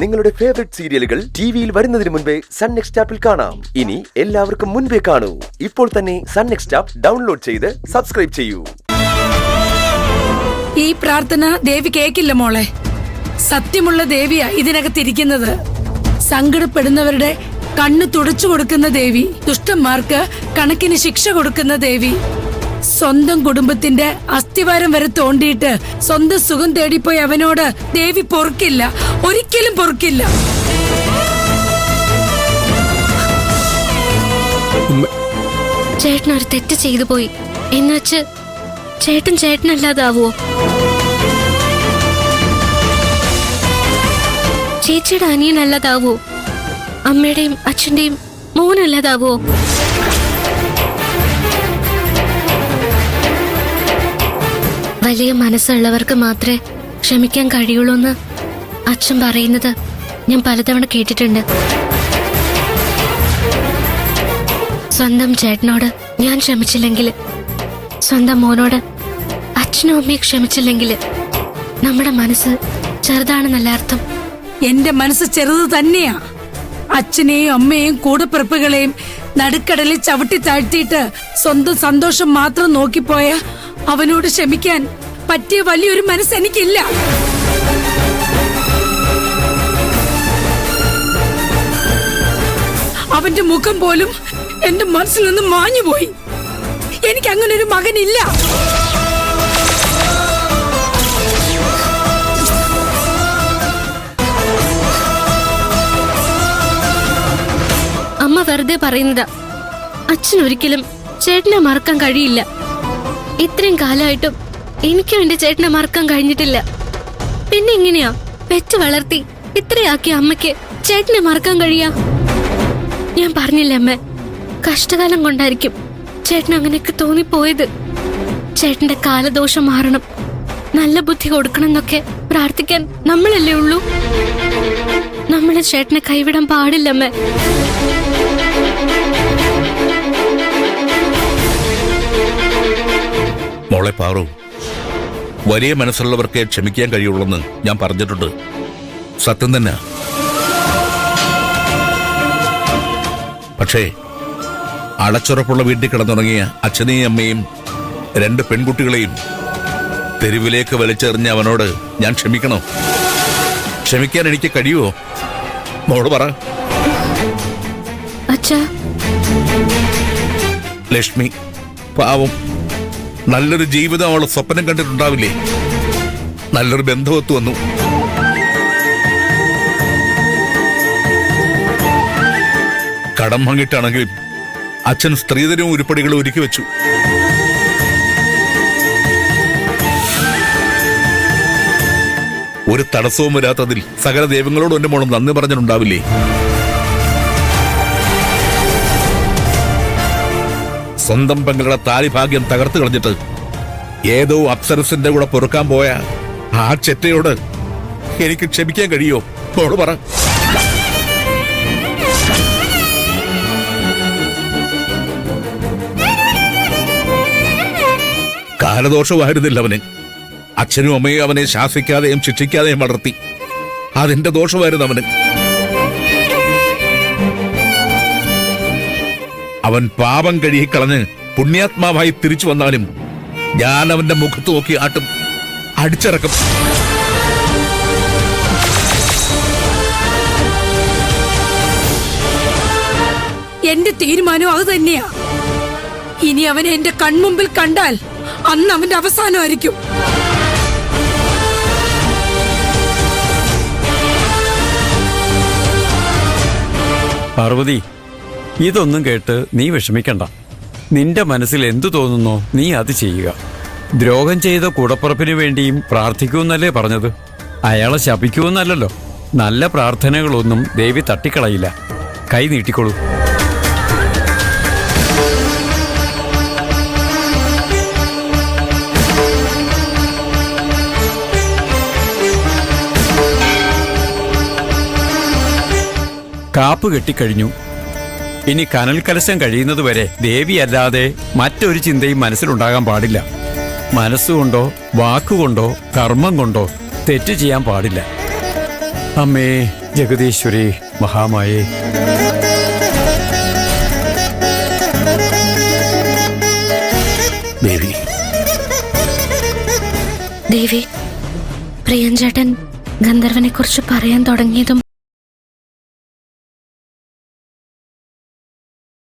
നിങ്ങളുടെ ഫേവറേറ്റ് സീരിയലുകൾ ടിവിയിൽ വരുന്നതിന് മുൻപേ സൺ നെക്സ്റ്റ് ആപ്പിൽ കാണാം. ഇനി എല്ലാവർക്കും മുൻപേ കാണൂ. ഇപ്പോൾ തന്നെ സൺ നെക്സ്റ്റ് ആപ്പ് ഡൗൺലോഡ് ചെയ്ത് സബ്സ്ക്രൈബ് ചെയ്യൂ. ഈ പ്രാർത്ഥന ദേവി കേക്കില്ല മോളെ. സത്യമുള്ള ദേവിയാ ഇതിനകത്തിരിക്കുന്നത്. സങ്കടപ്പെടുന്നവരുടെ കണ്ണ് തുടച്ചു കൊടുക്കുന്ന ദേവി, ദുഷ്ടന്മാർക്ക് കണക്കിന് ശിക്ഷ കൊടുക്കുന്ന ദേവി, സ്വന്തം കുടുംബത്തിന്റെ അസ്ഥിവാരം വരെ തോണ്ടിയിട്ട് സ്വന്തം സുഖം തേടിപ്പോയി അവനോട് ദേവി പൊറുക്കില്ല, ഒരിക്കലും പൊറുക്കില്ല. ചേട്ടൻ ഒരു തെറ്റ് ചെയ്തു പോയി എന്നുവെച്ച് ചേട്ടൻ ചേട്ടനല്ലാതാവോ? ചേച്ചിയുടെ അനിയനല്ലാതാവോ? അമ്മയുടെയും അച്ഛന്റെയും മോനല്ലാതാവോ? വലിയ മനസ്സുള്ളവർക്ക് മാത്രമേ ക്ഷമിക്കാൻ കഴിയുള്ളൂ എന്ന് അച്ഛൻ പറയുന്നത് ഞാൻ പലതവണ കേട്ടിട്ടുണ്ട്. സ്വന്തം ചേട്ടനോട് ഞാൻ ക്ഷമിച്ചില്ലെങ്കിൽ, സ്വന്തം മോനോട് അച്ഛനും അമ്മയും ക്ഷമിച്ചില്ലെങ്കിൽ നമ്മുടെ മനസ്സ് ചെറുതാണെന്നല്ല അർത്ഥം. എന്റെ മനസ്സ് ചെറുത് തന്നെയാ. അച്ഛനെയും അമ്മയെയും കൂടപ്പിറപ്പുകളെയും നടുക്കടലിൽ ചവിട്ടി താഴ്ത്തിയിട്ട് സ്വന്തം സന്തോഷം മാത്രം നോക്കിപ്പോയ അവനോട് ക്ഷമിക്കാൻ പറ്റിയ വലിയൊരു മനസ്സ് എനിക്കില്ല. അവന്റെ മുഖം പോലും എന്റെ മനസ്സിൽ നിന്ന് മാഞ്ഞുപോയി. എനിക്ക് അങ്ങനെ ഒരു മകനില്ല. അമ്മ വെറുതെ പറയുന്നതാ. അച്ഛൻ ഒരിക്കലും ചേട്ടനെ മറക്കാൻ കഴിയില്ല. ഇത്രയും കാലമായിട്ടും എനിക്കും എന്റെ ചേട്ടനെ മറക്കാൻ കഴിഞ്ഞിട്ടില്ല. പിന്നെ എങ്ങനെയാ പെറ്റ് വളർത്തി ഇത്രയാക്കിയ അമ്മയ്ക്ക് ചേട്ടനെ മറക്കാൻ കഴിയാ? ഞാൻ പറഞ്ഞില്ലേ അമ്മ, കഷ്ടകാലം കൊണ്ടായിരിക്കും ചേട്ടൻ അങ്ങനെയൊക്കെ തോന്നിപ്പോയത്. ചേട്ടന്റെ കാലദോഷം മാറണം, നല്ല ബുദ്ധി കൊടുക്കണം എന്നൊക്കെ പ്രാർത്ഥിക്കാൻ നമ്മളല്ലേ ഉള്ളൂ. നമ്മളെ ചേട്ടനെ കൈവിടാൻ പാടില്ലമ്മ. മോളെ പാറു, വലിയ മനസ്സുള്ളവർക്ക് ക്ഷമിക്കാൻ കഴിയുള്ളെന്ന് ഞാൻ പറഞ്ഞിട്ടുണ്ട്. സത്യം തന്നെ. പക്ഷേ അടച്ചുറപ്പുള്ള വീട്ടിൽ കിടന്നുറങ്ങിയ അച്ഛനെയും അമ്മയും 2 പെൺകുട്ടികളെയും തെരുവിലേക്ക് വലിച്ചെറിഞ്ഞ അവനോട് ഞാൻ ക്ഷമിക്കണോ? ക്ഷമിക്കാൻ എനിക്ക് കഴിയുമോ? മോള് പറ. ലക്ഷ്മി പാവം, നല്ലൊരു ജീവിതം അവള് സ്വപ്നം കണ്ടിട്ടുണ്ടാവില്ലേ? നല്ലൊരു ബന്ധവത്ത് വന്നു. കടം വാങ്ങിയിട്ടാണെങ്കിലും അച്ഛൻ സ്ത്രീധനവും ഉരുപ്പടികളും ഒരുക്കി വെച്ചു. ഒരു തടസ്സവും വരാത്തതിൽ സകല ദൈവങ്ങളോടും എന്റെ മോളും നന്ദി പറഞ്ഞിട്ടുണ്ടാവില്ലേ? സ്വന്തം പെങ്ങളുടെ താലിഭാഗ്യം തകർത്തു കളഞ്ഞിട്ട് ഏതോ അപ്സരസിന്റെ കൂടെ പൊറുക്കാൻ പോയ ആ ചെറ്റയോട് എനിക്ക് ക്ഷമിക്കാൻ കഴിയോ? മോള് പറ. കാലദോഷമായിരുന്നില്ല അവന്. അച്ഛനും അമ്മയും അവനെ ശാസിക്കാതെയും ശിക്ഷിക്കാതെയും വളർത്തി. അതിന്റെ ദോഷമായിരുന്നു അവന്. അവൻ പാപം കഴുകിക്കളഞ്ഞ് പുണ്യാത്മാവായി തിരിച്ചു വന്നാലും ഞാൻ അവന്റെ മുഖത്ത് നോക്കി ആട്ടും, അടിച്ചിറക്കും. എന്റെ തീരുമാനം അത് തന്നെയാ. ഇനി അവനെ എന്റെ കൺമുമ്പിൽ കണ്ടാൽ അന്ന് അവന്റെ അവസാനമായിരിക്കും. പാർവതി, ഇതൊന്നും കേട്ട് നീ വിഷമിക്കണ്ട. നിന്റെ മനസ്സിൽ എന്തു തോന്നുന്നോ നീ അത് ചെയ്യുക. ദ്രോഹം ചെയ്ത കൂടപ്പുറപ്പിനു വേണ്ടിയും പ്രാർത്ഥിക്കൂന്നല്ലേ പറഞ്ഞത്? അയാളെ ശപിക്കൂന്നല്ലല്ലോ. നല്ല പ്രാർത്ഥനകളൊന്നും ദേവി തട്ടിക്കളയില്ല. കൈ നീട്ടിക്കൊള്ളൂ. കാപ്പ് കെട്ടിക്കഴിഞ്ഞു. ഇനി കനൽ കലശം കഴിയുന്നതുവരെ ദേവിയല്ലാതെ മറ്റൊരു ചിന്തയും മനസ്സിലുണ്ടാകാൻ പാടില്ല. മനസ്സുകൊണ്ടോ വാക്കുകൊണ്ടോ കർമ്മം കൊണ്ടോ തെറ്റ് ചെയ്യാൻ പാടില്ല. അമ്മേ, ജഗദീശ്വരി മഹാമായേ. ദേവി, ദേവി, പ്രിയൻചേട്ടൻ ഗന്ധർവനെ കുറിച്ച് പറയാൻ തുടങ്ങിയതും